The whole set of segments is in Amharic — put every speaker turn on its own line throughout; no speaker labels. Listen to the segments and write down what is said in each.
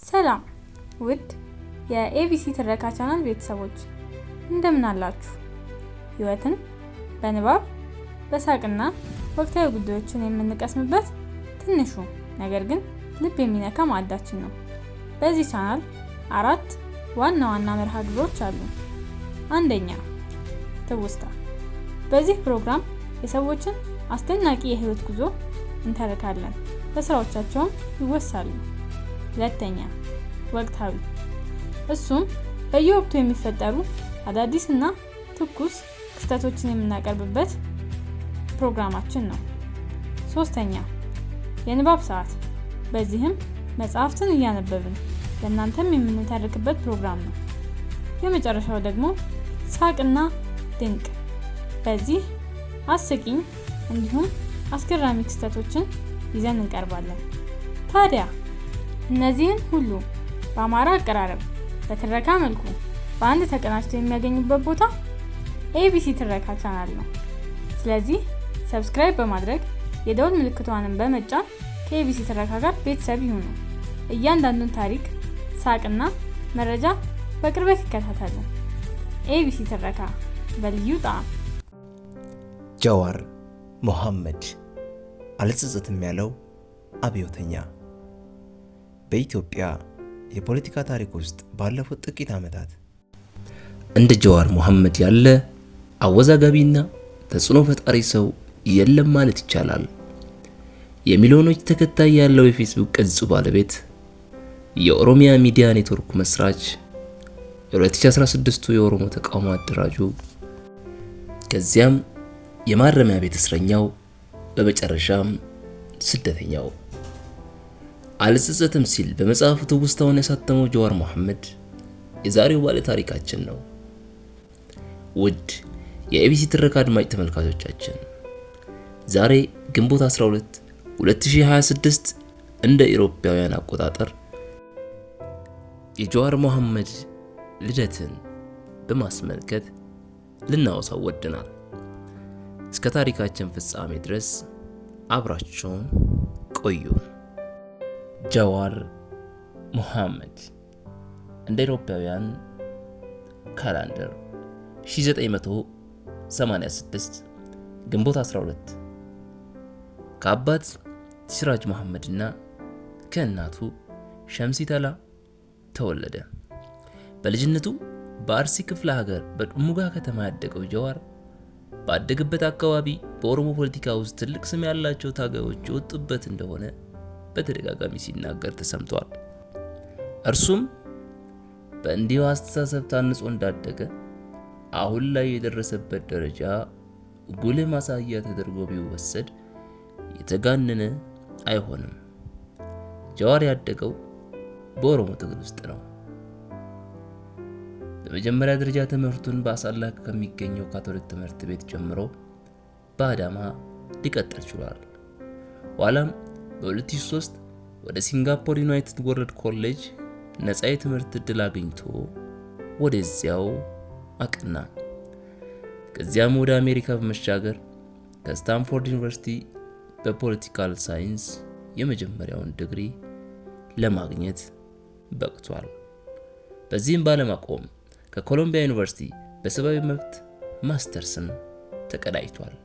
ሰላም ውድ የኤቢሲ ትረካ ቻናል ቤተሰቦች እንደምን አላችሁ? ህይወትን በንባብ በሳቅና ወቅታዊ ጉዳዮችን የምንቀስምበት ትንሹ ነገር ግን ልብ የሚነካ ማዕዳችን ነው። በዚህ ቻናል 4 ዋና ዋና መርሃ ግብሮች አሉ። አንደኛ ትውስታ። በዚህ ፕሮግራም የሰዎችን አስደናቂ የህይወት ጉዞ እንተርካለን፣ በስራዎቻቸውም ይወሳሉ። ሁለተኛ ወቅታዊ። እሱም በየወቅቱ የሚፈጠሩ አዳዲስና ትኩስ ክስተቶችን የምናቀርብበት ፕሮግራማችን ነው። ሶስተኛ የንባብ ሰዓት። በዚህም መጽሐፍትን እያነበብን ለእናንተም የምንተርክበት ፕሮግራም ነው። የመጨረሻው ደግሞ ሳቅና ድንቅ። በዚህ አስቂኝ እንዲሁም አስገራሚ ክስተቶችን ይዘን እንቀርባለን። ታዲያ እነዚህን ሁሉ በአማራ አቀራረብ በትረካ መልኩ በአንድ ተቀናጅተው የሚያገኙበት ቦታ ኤቢሲ ትረካ ቻናል ነው። ስለዚህ ሰብስክራይብ በማድረግ የደወል ምልክቷንም በመጫን ከኤቢሲ ትረካ ጋር ቤተሰብ ይሁኑ። እያንዳንዱን ታሪክ፣ ሳቅና መረጃ በቅርበት ይከታተሉ። ኤቢሲ ትረካ በልዩ ጣዕም።
ጀዋር መሐመድ አልጸጸትም ያለው አብዮተኛ። በኢትዮጵያ የፖለቲካ ታሪክ ውስጥ ባለፉት ጥቂት ዓመታት እንደ ጀዋር መሐመድ ያለ አወዛጋቢና ተጽዕኖ ፈጣሪ ሰው የለም ማለት ይቻላል። የሚሊዮኖች ተከታይ ያለው የፌስቡክ ገጹ ባለቤት፣ የኦሮሚያ ሚዲያ ኔትወርክ መስራች፣ የ2016 የኦሮሞ ተቃውሞ አደራጁ፣ ከዚያም የማረሚያ ቤት እስረኛው፣ በመጨረሻም ስደተኛው። አልጸጸትም ሲል በመጽሐፉ ትውስታውን ያሳተመው ጀዋር መሐመድ የዛሬው ባለ ታሪካችን ነው። ውድ የኤቢሲ ትረካ አድማጭ ተመልካቾቻችን ዛሬ ግንቦት 12 2026 እንደ ኢሮፓውያን አቆጣጠር የጀዋር መሐመድ ልደትን በማስመልከት ልናወሳው ወድናል። እስከ ታሪካችን ፍጻሜ ድረስ አብራችሁን ቆዩ። ጀዋር መሐመድ እንደ ኢሮፓውያን ካላንደር 1986 ግንቦት 12 ከአባት ሲራጅ መሐመድና ከእናቱ ሸምሲ ተላ ተወለደ። በልጅነቱ በአርሲ ክፍለ ሀገር በጥሙጋ ከተማ ያደገው ጀዋር ባደገበት አካባቢ በኦሮሞ ፖለቲካ ውስጥ ትልቅ ስም ያላቸው ታጋዮች የወጡበት እንደሆነ በተደጋጋሚ ሲናገር ተሰምቷል። እርሱም በእንዲሁ አስተሳሰብ ታንጾ እንዳደገ አሁን ላይ የደረሰበት ደረጃ ጉልህ ማሳያ ተደርጎ ቢወሰድ የተጋነነ አይሆንም። ጀዋር ያደገው በኦሮሞ ትግል ውስጥ ነው። በመጀመሪያ ደረጃ ትምህርቱን በአሳላ ከሚገኘው ካቶሊክ ትምህርት ቤት ጀምሮ በአዳማ ሊቀጥል ችሏል። ኋላም በ2003 ወደ ሲንጋፖር ዩናይትድ ወርልድ ኮሌጅ ነፃ የትምህርት ዕድል አግኝቶ ወደዚያው አቀና። ከዚያም ወደ አሜሪካ በመሻገር ከስታንፎርድ ዩኒቨርሲቲ በፖለቲካል ሳይንስ የመጀመሪያውን ዲግሪ ለማግኘት በቅቷል። በዚህም ባለማቆም ከኮሎምቢያ ዩኒቨርሲቲ በሰብአዊ መብት ማስተርስን ተቀዳጅቷል።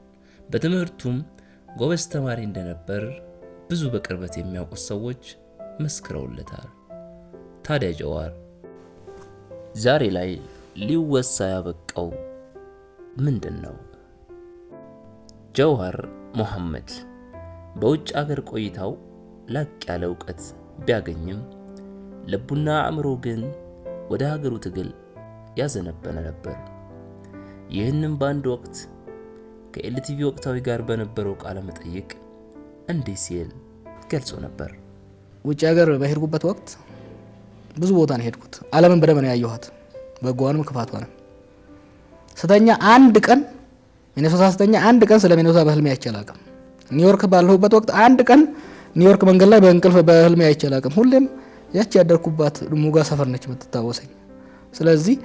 በትምህርቱም ጎበዝ ተማሪ እንደነበር ብዙ በቅርበት የሚያውቁት ሰዎች መስክረውለታል። ታዲያ ጀዋር ዛሬ ላይ ሊወሳ ያበቃው ምንድነው? ጀዋር መሐመድ በውጭ ሀገር ቆይታው ላቅ ያለ ዕውቀት ቢያገኝም ልቡና አእምሮ ግን ወደ ሀገሩ ትግል ያዘነበለ ነበር። ይህንም በአንድ ወቅት ከኤልቲቪ ወቅታዊ ጋር በነበረው ቃለ መጠይቅ እንዲህ ሲል ገልጾ ነበር።
ውጭ ሀገር በሄድኩበት ወቅት ብዙ ቦታ ነው ሄድኩት። ዓለምን በደንብ ነው ያየኋት፣ በጎዋንም ክፋቷንም። ስተኛ አንድ ቀን ሚኔሶታ ስተኛ አንድ ቀን ስለ ሚኔሶታ በህልሜ አይቼ አላውቅም። ኒውዮርክ ባለሁበት ወቅት አንድ ቀን ኒውዮርክ መንገድ ላይ በእንቅልፍ በህልሜ አይቼ አላውቅም። ሁሌም ያቺ ያደርኩባት ድሙጋ ሰፈር ነች የምትታወሰኝ። ስለዚህ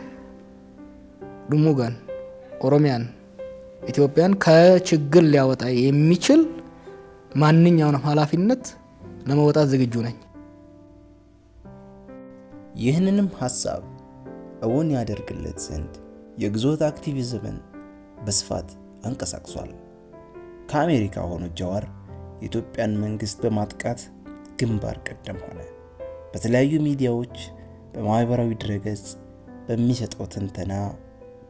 ድሙጋን፣ ኦሮሚያን፣ ኢትዮጵያን ከችግር ሊያወጣ የሚችል ማንኛውንም ኃላፊነት ለመወጣት ዝግጁ ነኝ።
ይህንንም ሐሳብ እውን ያደርግለት ዘንድ የግዞት አክቲቪዝምን በስፋት አንቀሳቅሷል። ከአሜሪካ ሆኖ ጃዋር የኢትዮጵያን መንግስት በማጥቃት ግንባር ቀደም ሆነ። በተለያዩ ሚዲያዎች በማህበራዊ ድረገጽ በሚሰጠው ትንተና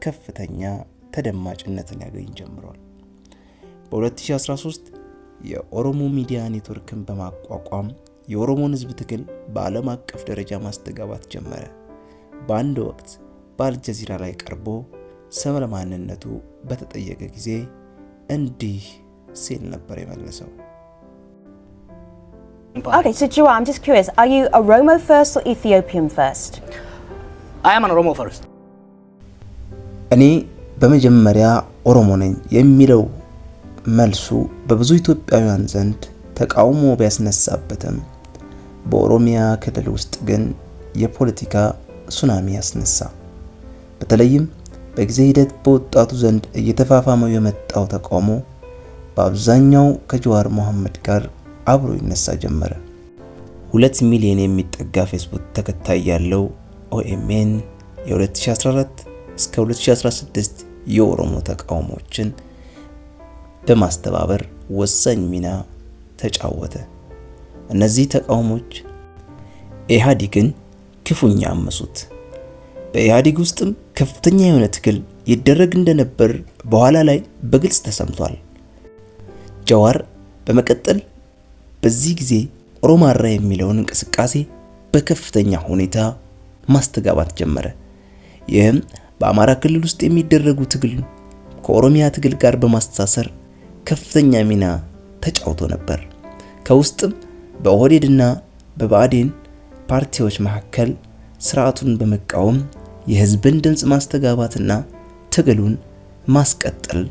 ከፍተኛ ተደማጭነትን ያገኝ ጀምሯል። በ2013 የኦሮሞ ሚዲያ ኔትወርክን በማቋቋም የኦሮሞን ህዝብ ትግል በዓለም አቀፍ ደረጃ ማስተጋባት ጀመረ። በአንድ ወቅት በአልጀዚራ ላይ ቀርቦ ስለ ማንነቱ በተጠየቀ ጊዜ እንዲህ ሲል ነበር የመለሰው።
Okay, so Jawar, I'm just curious, are you Oromo first or Ethiopian first?
I am an Oromo first.
እኔ በመጀመሪያ ኦሮሞ ነኝ የሚለው መልሱ በብዙ ኢትዮጵያውያን ዘንድ ተቃውሞ ቢያስነሳበትም በኦሮሚያ ክልል ውስጥ ግን የፖለቲካ ሱናሚ ያስነሳ። በተለይም በጊዜ ሂደት በወጣቱ ዘንድ እየተፋፋመው የመጣው ተቃውሞ በአብዛኛው ከጀዋር መሐመድ ጋር አብሮ ይነሳ ጀመረ። 2 ሚሊዮን የሚጠጋ ፌስቡክ ተከታይ ያለው ኦኤምኤን የ2014 እስከ 2016 የኦሮሞ ተቃውሞችን በማስተባበር ወሳኝ ሚና ተጫወተ። እነዚህ ተቃውሞች ኢህአዴግን ክፉኛ አመሱት። በኢህአዴግ ውስጥም ከፍተኛ የሆነ ትግል ይደረግ እንደነበር በኋላ ላይ በግልጽ ተሰምቷል። ጃዋር በመቀጠል በዚህ ጊዜ ኦሮማራ የሚለውን እንቅስቃሴ በከፍተኛ ሁኔታ ማስተጋባት ጀመረ። ይህም በአማራ ክልል ውስጥ የሚደረጉ ትግል ከኦሮሚያ ትግል ጋር በማስተሳሰር ከፍተኛ ሚና ተጫውቶ ነበር። ከውስጥም በኦህዴድና በብአዴን ፓርቲዎች መካከል ስርዓቱን በመቃወም የህዝብን ድምጽ ማስተጋባትና ትግሉን ማስቀጠል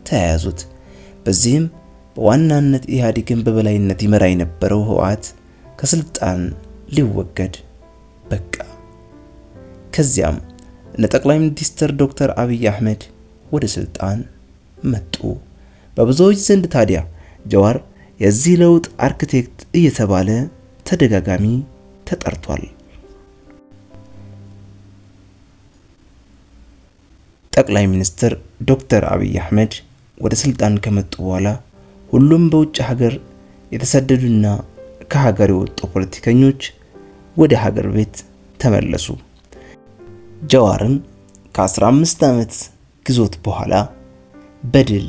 ተያያዙት። በዚህም በዋናነት ኢህአዴግን በበላይነት ይመራ የነበረው ህወሓት ከስልጣን ሊወገድ በቃ። ከዚያም ጠቅላይ ሚኒስትር ዶክተር አብይ አህመድ ወደ ስልጣን መጡ። በብዙዎች ዘንድ ታዲያ ጃዋር የዚህ ለውጥ አርክቴክት እየተባለ ተደጋጋሚ ተጠርቷል። ጠቅላይ ሚኒስትር ዶክተር አብይ አህመድ ወደ ስልጣን ከመጡ በኋላ ሁሉም በውጭ ሀገር የተሰደዱና ከሀገር የወጡ ፖለቲከኞች ወደ ሀገር ቤት ተመለሱ። ጃዋርም ከ15 ዓመት ግዞት በኋላ በድል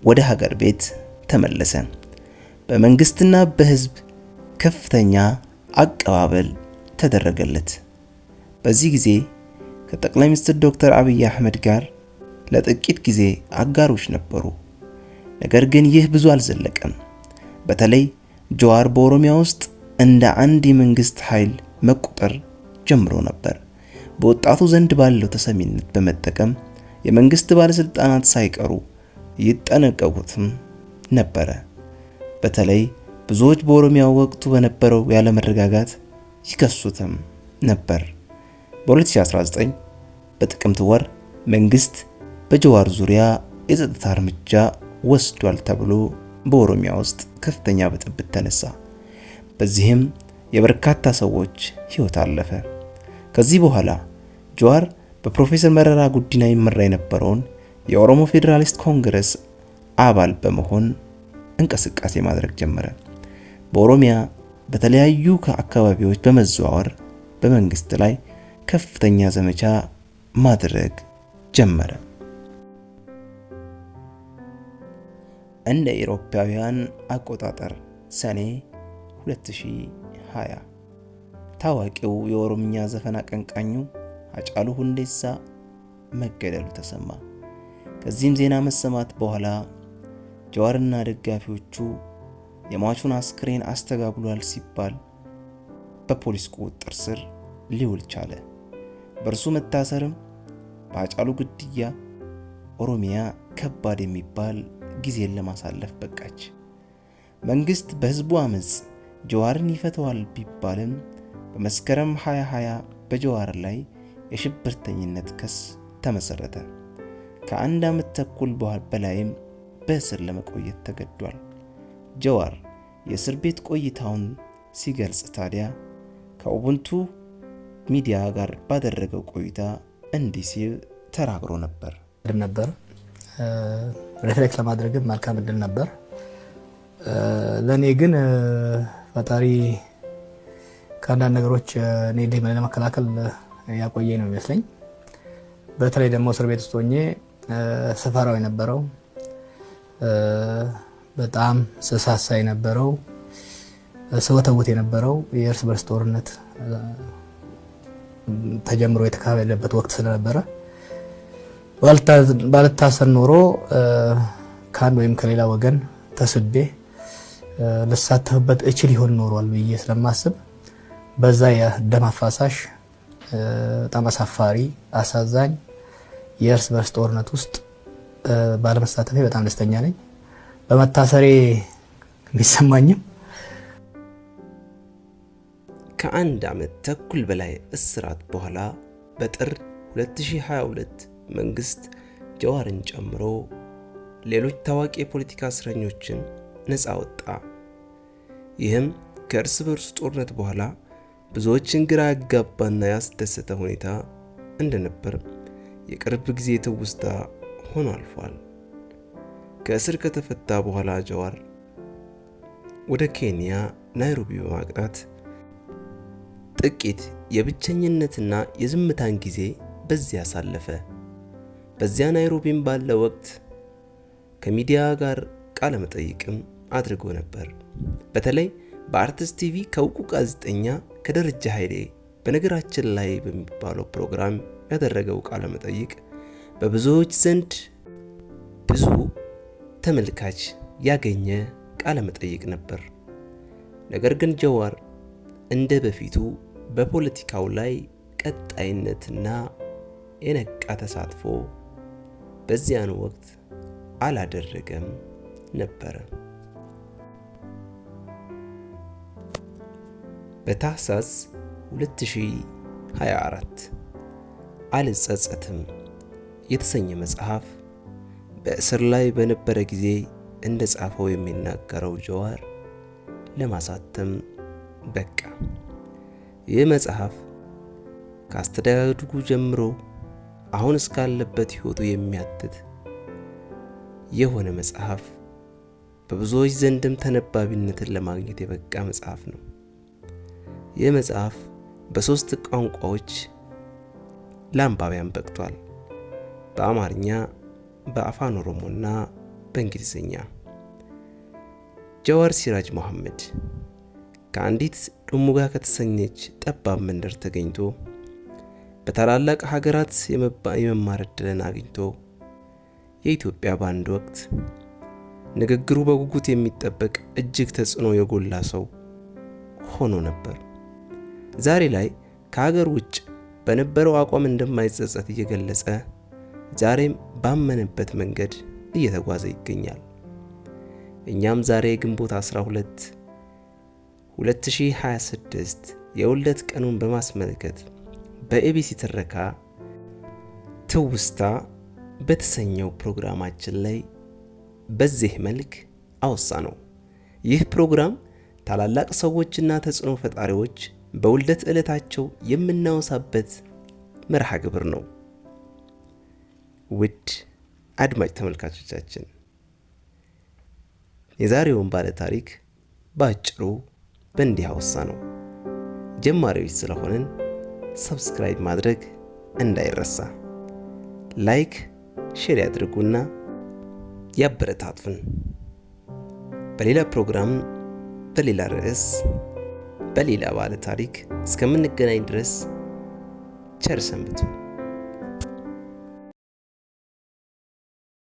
ወደ ሀገር ቤት ተመለሰ። በመንግስትና በህዝብ ከፍተኛ አቀባበል ተደረገለት። በዚህ ጊዜ ከጠቅላይ ሚኒስትር ዶክተር አብይ አህመድ ጋር ለጥቂት ጊዜ አጋሮች ነበሩ። ነገር ግን ይህ ብዙ አልዘለቀም። በተለይ ጃዋር በኦሮሚያ ውስጥ እንደ አንድ የመንግስት ኃይል መቆጠር ጀምሮ ነበር። በወጣቱ ዘንድ ባለው ተሰሚነት በመጠቀም የመንግስት ባለስልጣናት ሳይቀሩ ይጠነቀቁትም ነበር። በተለይ ብዙዎች በኦሮሚያ ወቅቱ በነበረው ያለመረጋጋት ይከሱትም ነበር። በ2019 በጥቅምት ወር መንግስት በጃዋር ዙሪያ የጸጥታ እርምጃ ወስዷል ተብሎ በኦሮሚያ ውስጥ ከፍተኛ ብጥብጥ ተነሳ። በዚህም የበርካታ ሰዎች ህይወት አለፈ። ከዚህ በኋላ ጃዋር በፕሮፌሰር መረራ ጉዲና ይመራ የነበረውን የኦሮሞ ፌዴራሊስት ኮንግረስ አባል በመሆን እንቅስቃሴ ማድረግ ጀመረ። በኦሮሚያ በተለያዩ አካባቢዎች በመዘዋወር በመንግስት ላይ ከፍተኛ ዘመቻ ማድረግ ጀመረ። እንደ አውሮፓውያን አቆጣጠር ሰኔ 2020 ታዋቂው የኦሮምኛ ዘፈን አቀንቃኙ ሃጫሉ ሁንዴሳ መገደሉ ተሰማ። ከዚህም ዜና መሰማት በኋላ ጃዋርና ደጋፊዎቹ የሟቹን አስክሬን አስተጋብሏል ሲባል በፖሊስ ቁጥጥር ስር ሊውል ቻለ። በእርሱ መታሰርም በሃጫሉ ግድያ ኦሮሚያ ከባድ የሚባል ጊዜን ለማሳለፍ በቃች። መንግስት በህዝቡ አመጽ ጃዋርን ይፈተዋል ቢባልም በመስከረም 2020 በጃዋር ላይ የሽብርተኝነት ክስ ተመሰረተ። ከአንድ ዓመት ተኩል በላይም በእስር ለመቆየት ተገዷል። ጃዋር የእስር ቤት ቆይታውን ሲገልጽ ታዲያ ከኡቡንቱ ሚዲያ ጋር ባደረገው ቆይታ እንዲህ ሲል ተናግሮ ነበር።
ሪፍሌክት ለማድረግ መልካም እድል ነበር። ለኔ ግን ፈጣሪ ከአንዳንድ ነገሮች እኔ ለመከላከል ያቆየኝ ነው የሚመስለኝ። በተለይ ደግሞ እስር ቤት ውስጥ ሆኜ ሰፈራው የነበረው በጣም ስሳሳ የነበረው ስወተውት የነበረው የእርስ በርስ ጦርነት ተጀምሮ የተካሄደበት ወቅት ስለነበረ ባልታሰር ኖሮ ከአንድ ወይም ከሌላ ወገን ተስቤ ልሳተፍበት እችል ይሆን ኖሯል ብዬ ስለማስብ በዛ የደም አፋሳሽ በጣም አሳፋሪ አሳዛኝ የእርስ በርስ ጦርነት ውስጥ ባለመሳተፌ በጣም ደስተኛ ነኝ። በመታሰሬ ቢሰማኝም
ከአንድ ዓመት ተኩል በላይ እስራት በኋላ በጥር 2022 መንግስት ጀዋርን ጨምሮ ሌሎች ታዋቂ የፖለቲካ እስረኞችን ነፃ ወጣ። ይህም ከእርስ በርስ ጦርነት በኋላ ብዙዎችን ግራ ያጋባና ያስደሰተ ሁኔታ እንደነበር የቅርብ ጊዜ ትውስታ ሆኖ አልፏል። ከእስር ከተፈታ በኋላ ጀዋር ወደ ኬንያ ናይሮቢ በማቅናት ጥቂት የብቸኝነትና የዝምታን ጊዜ በዚያ አሳለፈ። በዚያ ናይሮቢም ባለ ወቅት ከሚዲያ ጋር ቃለ መጠይቅም አድርጎ ነበር። በተለይ በአርቲስት ቲቪ ከእውቁ ጋዜጠኛ ከደረጃ ኃይሌ በነገራችን ላይ በሚባለው ፕሮግራም ያደረገው ቃለ መጠይቅ በብዙዎች ዘንድ ብዙ ተመልካች ያገኘ ቃለ መጠይቅ ነበር። ነገር ግን ጀዋር እንደ በፊቱ በፖለቲካው ላይ ቀጣይነትና የነቃ ተሳትፎ በዚያን ወቅት አላደረገም ነበር። በታህሳስ 2024 አልጸጸትም የተሰኘ መጽሐፍ በእስር ላይ በነበረ ጊዜ እንደጻፈው የሚናገረው ጀዋር ለማሳተም በቃ። ይህ መጽሐፍ ከአስተዳደጉ ጀምሮ አሁን እስካለበት ህይወቱ የሚያትት የሆነ መጽሐፍ በብዙዎች ዘንድም ተነባቢነትን ለማግኘት የበቃ መጽሐፍ ነው። ይህ መጽሐፍ በ3 ቋንቋዎች ለአንባቢያን በቅቷል። በአማርኛ፣ በአፋን ኦሮሞና በእንግሊዝኛ። ጀዋር ሲራጅ መሐመድ ከአንዲት ዱሙጋ ከተሰኘች ጠባብ መንደር ተገኝቶ በታላላቅ ሀገራት የመማር ዕድልን አግኝቶ የኢትዮጵያ በአንድ ወቅት ንግግሩ በጉጉት የሚጠበቅ እጅግ ተጽዕኖ የጎላ ሰው ሆኖ ነበር። ዛሬ ላይ ከሀገር ውጭ በነበረው አቋም እንደማይጸጸት እየገለጸ ዛሬም ባመነበት መንገድ እየተጓዘ ይገኛል። እኛም ዛሬ ግንቦት 12 2026 የውልደት ቀኑን በማስመልከት በኤቢሲ ትረካ ትውስታ በተሰኘው ፕሮግራማችን ላይ በዚህ መልክ አወሳ ነው። ይህ ፕሮግራም ታላላቅ ሰዎችና ተጽዕኖ ፈጣሪዎች በውልደት ዕለታቸው የምናወሳበት መርሃ ግብር ነው። ውድ አድማጭ ተመልካቾቻችን የዛሬውን ባለ ታሪክ ባጭሩ በእንዲህ አወሳ ነው። ጀማሪዎች ስለሆነን ሰብስክራይብ ማድረግ እንዳይረሳ፣ ላይክ ሼር ያድርጉና ያበረታቱን። በሌላ ፕሮግራም በሌላ ርዕስ በሌላ ባለ ታሪክ እስከምንገናኝ ድረስ ቸር ሰንብቱ።